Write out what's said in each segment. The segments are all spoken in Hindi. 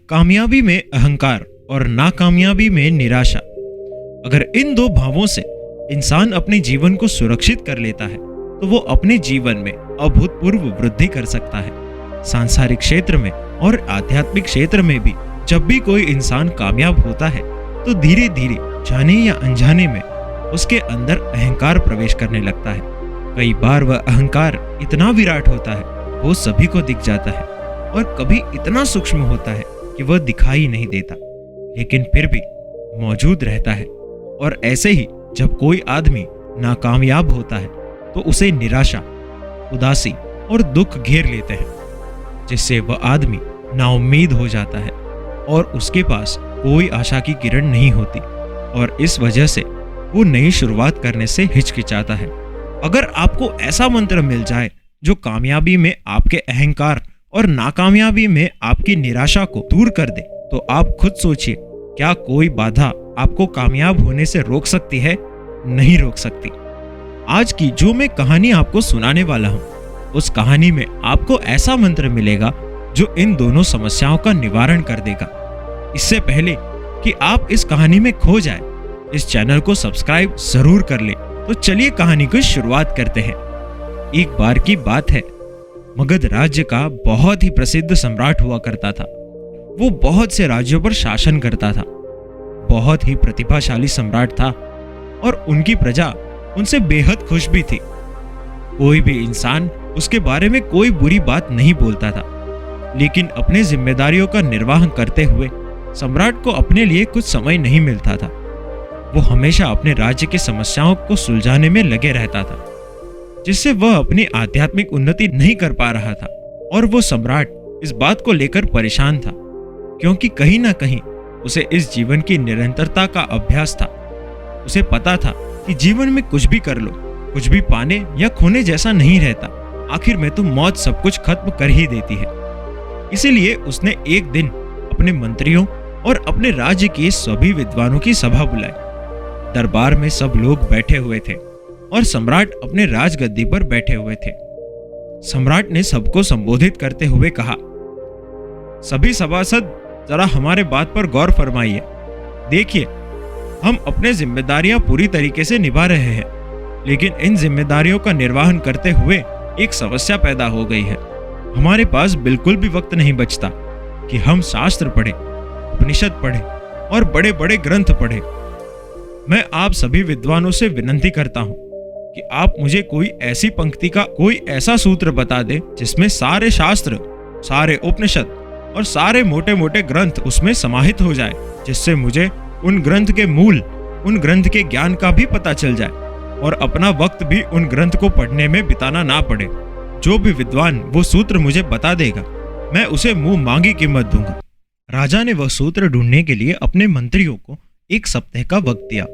कामयाबी में अहंकार और नाकामयाबी में निराशा। अगर इन दो भावों से इंसान अपने जीवन को सुरक्षित कर लेता है तो वो अपने जीवन में अभूतपूर्व वृद्धि कर सकता है। सांसारिक क्षेत्र में और आध्यात्मिक क्षेत्र में भी जब भी कोई इंसान कामयाब होता है तो धीरे धीरे जाने या अनजाने में उसके अंदर अहंकार प्रवेश करने लगता है। कई बार वह अहंकार इतना विराट होता है वो सभी को दिख जाता है और कभी इतना सूक्ष्म होता है कि वह दिखाई नहीं देता, लेकिन फिर भी मौजूद रहता है। और ऐसे ही जब कोई आदमी नाकामयाब होता है तो उसे निराशा, उदासी और दुख घेर लेते हैं, जिससे वह आदमी नाउम्मीद हो जाता है और उसके पास कोई आशा की किरण नहीं होती और इस वजह से वो नई शुरुआत करने से हिचकिचाता है। अगर आपको ऐसा मंत्र मिल जाए जो कामयाबी में आपके अहंकार और नाकामयाबी में आपकी निराशा को दूर कर दे, तो आप खुद सोचिए, क्या कोई बाधा आपको कामयाब होने से रोक सकती है? नहीं रोक सकती। आज की जो मैं कहानी आपको सुनाने वाला हूँ, उस कहानी में आपको ऐसा मंत्र मिलेगा जो इन दोनों समस्याओं का निवारण कर देगा। इससे पहले कि आप इस कहानी में खो जाए, इस चैनल को सब्सक्राइब जरूर कर ले। तो चलिए कहानी की शुरुआत करते हैं। एक बार की बात है, मगध राज्य का बहुत ही प्रसिद्ध सम्राट हुआ करता था। वो बहुत से राज्यों पर शासन करता था, बहुत ही प्रतिभाशाली सम्राट था और उनकी प्रजा उनसे बेहद खुश भी थी। कोई भी इंसान उसके बारे में कोई बुरी बात नहीं बोलता था, लेकिन अपने जिम्मेदारियों का निर्वाह करते हुए सम्राट को अपने लिए कुछ समय नहीं मिलता था। वो हमेशा अपने राज्य की समस्याओं को सुलझाने में लगे रहता था, जिससे वह अपनी आध्यात्मिक उन्नति नहीं कर पा रहा था। और वो सम्राट इस बात को लेकर परेशान था, क्योंकि कहीं ना कहीं उसे इस जीवन की निरंतरता का अभ्यास था। उसे पता था कि जीवन में कुछ भी कर लो, कुछ भी पाने या खोने जैसा नहीं रहता। आखिर में तो मौत सब कुछ खत्म कर ही देती है। इसीलिए उसने एक दिन अपने मंत्रियों और अपने राज्य के सभी विद्वानों की सभा बुलाई। दरबार में सब लोग बैठे हुए थे और सम्राट अपने राजगद्दी पर बैठे हुए थे। सम्राट ने सबको संबोधित करते हुए कहा, सभी सभासद जरा हमारे बात पर गौर फरमाइए। देखिए, हम अपने जिम्मेदारियां पूरी तरीके से निभा रहे हैं, लेकिन इन जिम्मेदारियों का निर्वहन करते हुए एक समस्या पैदा हो गई है। हमारे पास बिल्कुल भी वक्त नहीं बचता कि हम शास्त्र पढ़े, उपनिषद पढ़े और बड़े बड़े ग्रंथ पढ़े। मैं आप सभी विद्वानों से विनती करता हूँ कि आप मुझे कोई ऐसी पंक्ति का कोई ऐसा सूत्र बता दें जिसमें सारे शास्त्र, सारे उपनिषद और सारे मोटे मोटे ग्रंथ उसमें समाहित हो जाए, जिससे मुझे उन ग्रंथ के मूल, उन ग्रंथ के ज्ञान का भी पता चल जाए और अपना वक्त भी उन ग्रंथ को पढ़ने में बिताना ना पड़े। जो भी विद्वान वो सूत्र मुझे बता देगा, मैं उसे मुंह मांगी कीमत दूंगा। राजा ने वह सूत्र ढूंढने के लिए अपने मंत्रियों को एक सप्ताह का वक्त दिया।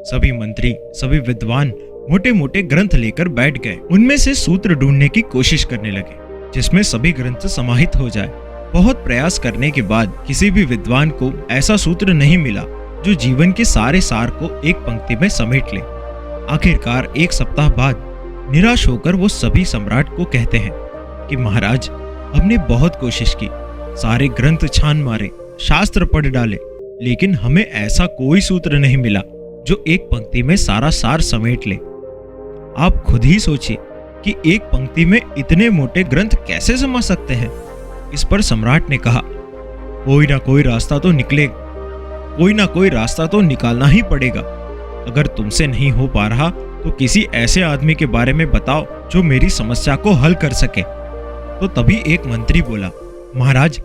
सभी मंत्री, सभी विद्वान मोटे मोटे ग्रंथ लेकर बैठ गए। उनमें से सूत्र ढूंढने की कोशिश करने लगे जिसमें सभी ग्रंथ समाहित हो जाए। बहुत प्रयास करने के बाद किसी भी विद्वान को ऐसा सूत्र नहीं मिला जो जीवन के सारे सार को एक पंक्ति में समेट ले। आखिरकार एक सप्ताह बाद निराश होकर वो सभी सम्राट को कहते हैं कि महाराज, हमने बहुत कोशिश की, सारे ग्रंथ छान मारे, शास्त्र पढ़ डाले, लेकिन हमें ऐसा कोई सूत्र नहीं मिला जो एक पंक्ति में सारा सार समेट ले। आप खुद ही सोचिए कि एक पंक्ति में इतने मोटे ग्रंथ कैसे समा सकते हैं। इस पर सम्राट ने कहा, कोई ना कोई रास्ता तो निकलेगा, कोई ना कोई रास्ता तो निकालना ही पड़ेगा। अगर तुमसे नहीं हो पा रहा तो किसी ऐसे आदमी के बारे में बताओ जो मेरी समस्या को हल कर सके। तो तभी एक मंत्री बोला, महाराज,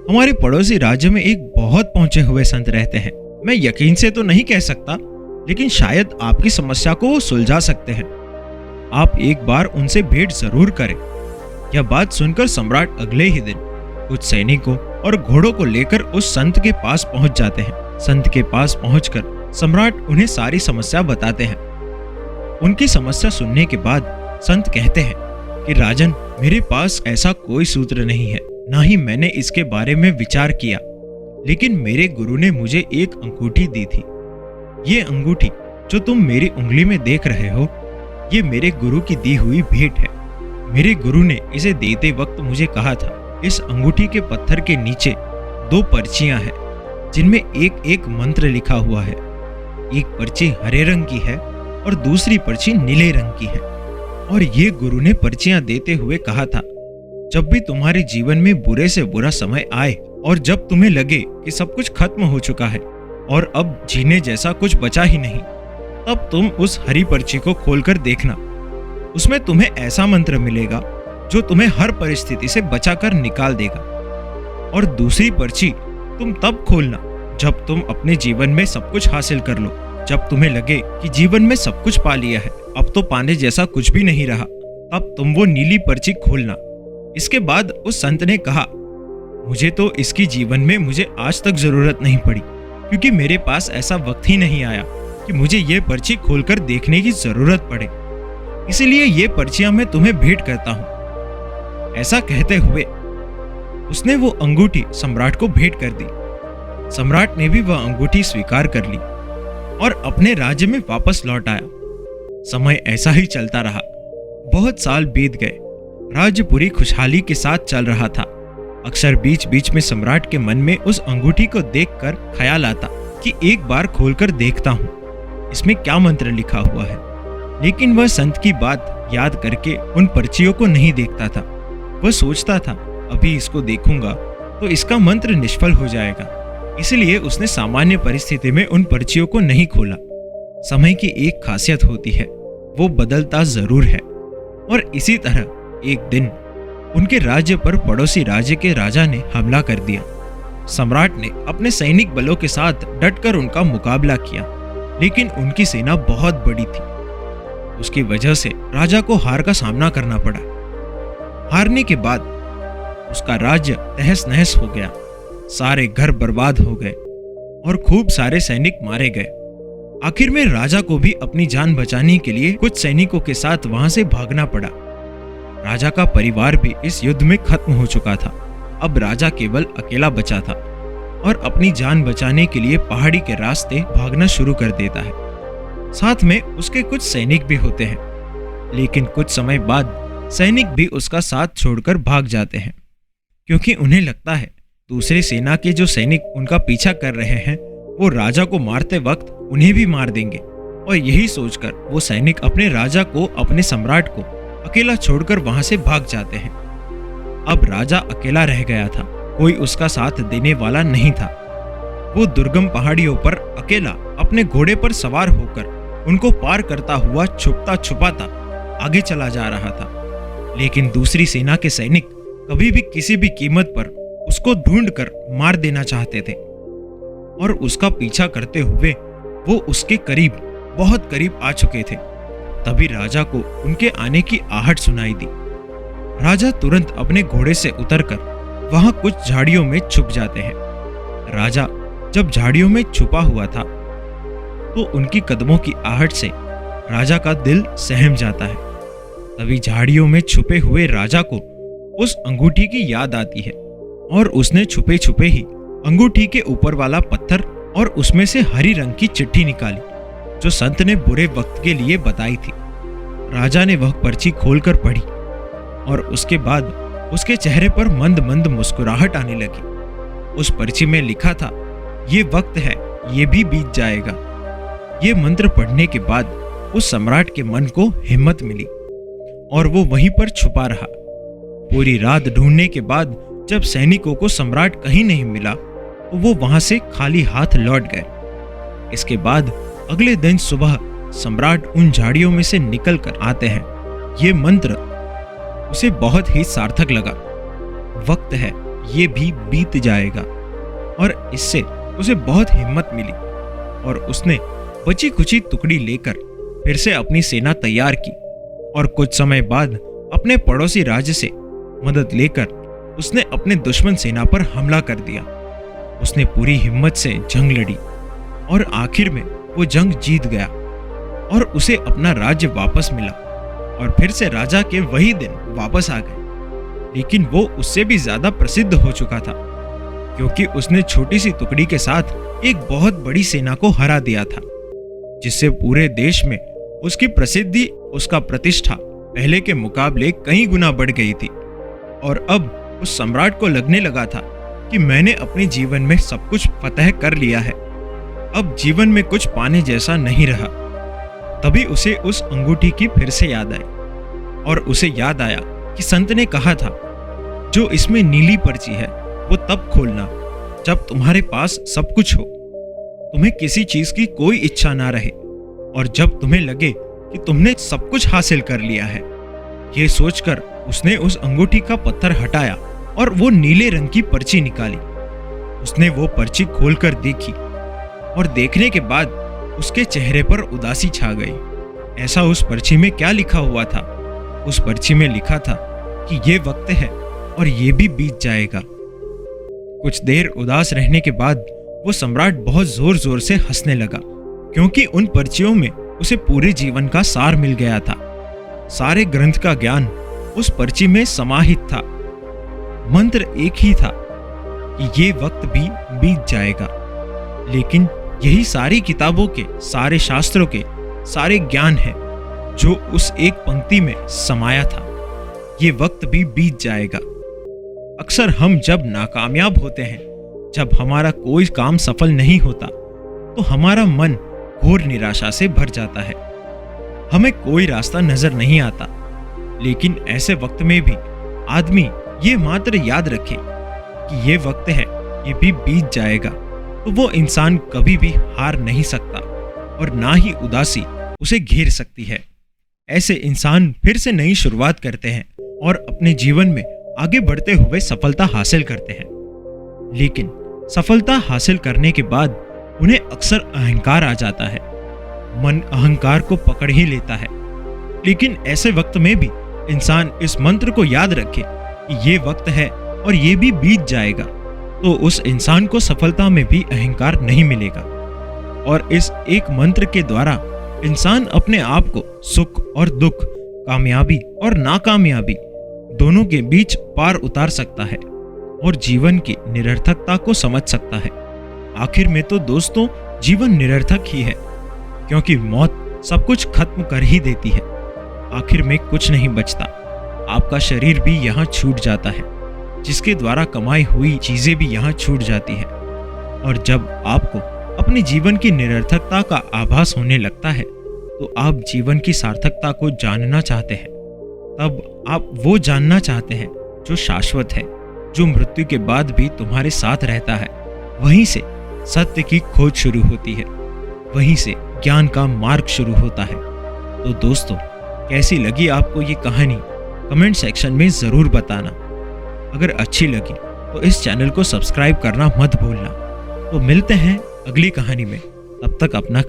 हमारे पड़ोसी राज्य में एक बहुत पहुंचे हुए संत रहते हैं। मैं यकीन से तो नहीं कह सकता, लेकिन शायद आपकी समस्या को वो सुलझा सकते हैं। आप एक बार उनसे भेंट जरूर करें। यह बात सुनकर सम्राट अगले ही दिन कुछ सैनिकों और घोड़ों को लेकर उस संत के पास पहुंच जाते हैं। संत के पास पहुंचकर सम्राट उन्हें सारी समस्या बताते हैं। उनकी समस्या सुनने के बाद संत कहते हैं कि राजन, मेरे पास ऐसा कोई सूत्र नहीं है, ना ही मैंने इसके बारे में विचार किया, लेकिन मेरे गुरु ने मुझे एक अंगूठी दी थी। ये अंगूठी जो तुम मेरी उंगली में देख रहे हो, ये मेरे गुरु की दी हुई भेंट है। मेरे गुरु ने इसे देते वक्त मुझे कहा था, इस अंगूठी के पत्थर के नीचे दो पर्चियां हैं जिनमें एक एक मंत्र लिखा हुआ है। एक पर्ची हरे रंग की है और दूसरी पर्ची नीले रंग की है। और ये गुरु ने पर्चियां देते हुए कहा था, जब भी तुम्हारे जीवन में बुरे से बुरा समय आए और जब तुम्हें लगे कि सब कुछ खत्म हो चुका है और अब जीने जैसा कुछ बचा ही नहीं, तब तुम उस हरी पर्ची को खोलकर देखना। उसमें तुम्हें ऐसा मंत्र मिलेगा जो तुम्हें हर परिस्थिति से बचाकर निकाल देगा। और दूसरी पर्ची तुम तब खोलना जब तुम अपने जीवन में सब कुछ हासिल कर लो, जब तुम्हें लगे कि जीवन में सब कुछ पा लिया है, अब तो पाने जैसा कुछ भी नहीं रहा, तब तुम वो नीली पर्ची खोलना। इसके बाद उस संत ने कहा, मुझे तो इसकी जीवन में मुझे आज तक जरूरत नहीं पड़ी, क्योंकि मेरे पास ऐसा वक्त ही नहीं आया कि मुझे ये पर्ची खोलकर देखने की जरूरत पड़े। इसीलिए ये पर्चियां मैं तुम्हें भेंट करता हूं। ऐसा कहते हुए उसने वो अंगूठी सम्राट को भेंट कर दी। सम्राट ने भी वह अंगूठी स्वीकार कर ली और अपने राज्य में वापस लौट आया। समय ऐसा ही चलता रहा। बहुत साल बीत गए। राज्य पूरी खुशहाली के साथ चल रहा था। अक्सर बीच बीच में सम्राट के मन में उस अंगूठी को देखकर ख्याल आता कि एक बार खोलकर देखता हूँ, इसमें क्या मंत्र लिखा हुआ है। लेकिन वह संत की बात याद करके उन पर्चियों को नहीं देखता था। वह सोचता था, अभी इसको देखूंगा तो इसका मंत्र निष्फल हो जाएगा। इसलिए उसने सामान्य परिस्थिति में उन पर्चियों को नहीं खोला। समय की एक खासियत होती है, वो बदलता जरूर है। और इसी तरह एक दिन उनके राज्य पर पड़ोसी राज्य के राजा ने हमला कर दिया। सम्राट ने अपने सैनिक बलों के साथ डटकर उनका मुकाबला किया, लेकिन उनकी सेना बहुत बड़ी थी। उसकी वजह से राजा को हार का सामना करना पड़ा। हारने के बाद उसका राज्य तहस नहस हो गया। सारे घर बर्बाद हो गए और खूब सारे सैनिक मारे गए। आखिर में राजा को भी अपनी जान बचाने के लिए कुछ सैनिकों के साथ वहां से भागना पड़ा। राजा का परिवार भी इस युद्ध में खत्म हो चुका था। अब राजा केवल अकेला बचा था और अपनी जान बचाने के लिए पहाड़ी के रास्ते भागना शुरू कर देता है। साथ में उसके कुछ सैनिक भी होते हैं, लेकिन कुछ समय बाद सैनिक भी उसका साथ छोड़कर भाग जाते हैं, क्योंकि उन्हें लगता है दूसरे सेना के जो सैनिक उनका पीछा कर रहे हैं वो राजा को मारते वक्त उन्हें भी मार देंगे। और यही सोचकर वो सैनिक अपने राजा को, अपने सम्राट को अकेला छोड़कर वहां से भाग जाते हैं। अब राजा अकेला रह गया था, कोई उसका साथ देने वाला नहीं था। वो दुर्गम पहाड़ियों पर अकेला अपने घोड़े पर सवार होकर उनको पार करता हुआ छुपता छुपाता आगे चला जा रहा था। लेकिन दूसरी सेना के सैनिक कभी भी किसी भी कीमत पर उसको ढूंढकर मार देना चाहते थे और उसका पीछा करते हुए वो उसके करीब, बहुत करीब आ चुके थे। तभी राजा को उनके आने की आहट सुनाई दी। राजा तुरंत अपने घोड़े से उतरकर वहां कुछ झाड़ियों में छुप जाते हैं। राजा जब झाड़ियों में छुपा हुआ था तो उनकी कदमों की आहट से राजा का दिल सहम जाता है। तभी झाड़ियों में छुपे हुए राजा को उस अंगूठी की याद आती है और उसने छुपे छुपे ही अंगूठी के ऊपर वाला पत्थर और उसमें से हरी रंग की चिट्ठी निकाली जो संत ने बुरे वक्त के लिए बताई थी। राजा ने वह पर्ची खोलकर पढ़ी और उसके बाद उसके चेहरे पर मंद मंद मुस्कुराहट आने लगी। उस पर्ची में लिखा था, ये वक्त है, ये भी बीत जाएगा। ये मंत्र पढ़ने के बाद उस सम्राट के मन को हिम्मत मिली और वो वहीं पर छुपा रहा। पूरी रात ढूंढने के बाद जब सैनिकों को सम्राट कहीं नहीं मिला तो वो वहां से खाली हाथ लौट गए। इसके बाद अगले दिन सुबह सम्राट उन झाड़ियों में से निकल कर आते हैं। ये मंत्र उसे बहुत ही सार्थक लगा। वक्त है, ये भी बीत जाएगा। और इससे उसे बहुत हिम्मत मिली और उसने बची कुची टुकड़ी लेकर फिर से अपनी सेना तैयार की और कुछ समय बाद अपने पड़ोसी राज्य से मदद लेकर उसने अपने दुश्मन सेना पर हमला कर दिया। उसने पूरी हिम्मत से जंग लड़ी और आखिर में वो जंग जीत गया और उसे अपना राज्य वापस मिला और फिर से राजा के वही दिन वापस आ गए। लेकिन वो उससे भी ज्यादा प्रसिद्ध हो चुका था, क्योंकि उसने छोटी सी टुकड़ी के साथ एक बहुत बड़ी सेना को हरा दिया था, जिससे पूरे देश में उसकी प्रसिद्धि, उसका प्रतिष्ठा पहले के मुकाबले कई गुना बढ़ गई थी। और अब उस सम्राट को लगने लगा था कि मैंने अपने जीवन में सब कुछ फतह कर लिया है, अब जीवन में कुछ पाने जैसा नहीं रहा। तभी उसे उस अंगूठी की फिर से याद आई और उसे याद आया कि संत ने कहा था, जो इसमें नीली पर्ची है वो तब खोलना जब तुम्हारे पास सब कुछ हो, तुम्हें किसी चीज की कोई इच्छा ना रहे और जब तुम्हें लगे कि तुमने सब कुछ हासिल कर लिया है। ये सोचकर उसने उस अंगूठी का पत्थर हटाया और वो नीले रंग की पर्ची निकाली। उसने वो पर्ची खोलकर देखी और देखने के बाद उसके चेहरे पर उदासी छा गई। ऐसा उस पर्ची में क्या लिखा हुआ था? उस पर्ची में लिखा था कि ये वक्त है और ये भी बीत जाएगा। कुछ देर उदास रहने के बाद वो सम्राट बहुत जोर जोर से हंसने लगा, क्योंकि उन पर्चियों में उसे पूरे जीवन का सार मिल गया था। सारे ग्रंथ का ज्ञान उस पर्ची में समाहित था। मंत्र एक ही था कि ये वक्त भी बीत जाएगा, लेकिन यही सारी किताबों के, सारे शास्त्रों के सारे ज्ञान है जो उस एक पंक्ति में समाया था। ये वक्त भी बीत जाएगा। अक्सर हम जब नाकामयाब होते हैं, जब हमारा कोई काम सफल नहीं होता, तो हमारा मन घोर निराशा से भर जाता है। हमें कोई रास्ता नजर नहीं आता। लेकिन ऐसे वक्त में भी आदमी ये मात्र याद रखे कि ये वक्त है, ये भी बीत जाएगा, तो वो इंसान कभी भी हार नहीं सकता और ना ही उदासी उसे घेर सकती है। ऐसे इंसान फिर से नई शुरुआत करते हैं और अपने जीवन में आगे बढ़ते हुए सफलता हासिल करते हैं। लेकिन सफलता हासिल करने के बाद उन्हें अक्सर अहंकार आ जाता है। मन अहंकार को पकड़ ही लेता है। लेकिन ऐसे वक्त में भी इंसान इस मंत्र को याद रखे कि ये वक्त है और ये भी बीत जाएगा, तो उस इंसान को सफलता में भी अहंकार नहीं मिलेगा। और इस एक मंत्र के द्वारा इंसान अपने आप को सुख और दुख, कामयाबी और नाकामयाबी दोनों के बीच पार उतार सकता है और जीवन की निरर्थकता को समझ सकता है। आखिर में तो दोस्तों, जीवन निरर्थक ही है, क्योंकि मौत सब कुछ खत्म कर ही देती है। आखिर में कुछ नहीं बचता। आपका शरीर भी यहाँ छूट जाता है, जिसके द्वारा कमाई हुई चीजें भी यहाँ छूट जाती है। और जब आपको अपने जीवन की निरर्थकता का आभास होने लगता है, तो आप जीवन की सार्थकता को जानना चाहते हैं। तब आप वो जानना चाहते हैं जो शाश्वत है, जो मृत्यु के बाद भी तुम्हारे साथ रहता है। वहीं से सत्य की खोज शुरू होती है, वहीं से ज्ञान का मार्ग शुरू होता है। तो दोस्तों, कैसी लगी आपको ये कहानी? कमेंट सेक्शन में जरूर बताना। अगर अच्छी लगी तो इस चैनल को सब्सक्राइब करना मत भूलना। तो मिलते हैं अगली कहानी में। तब तक अपना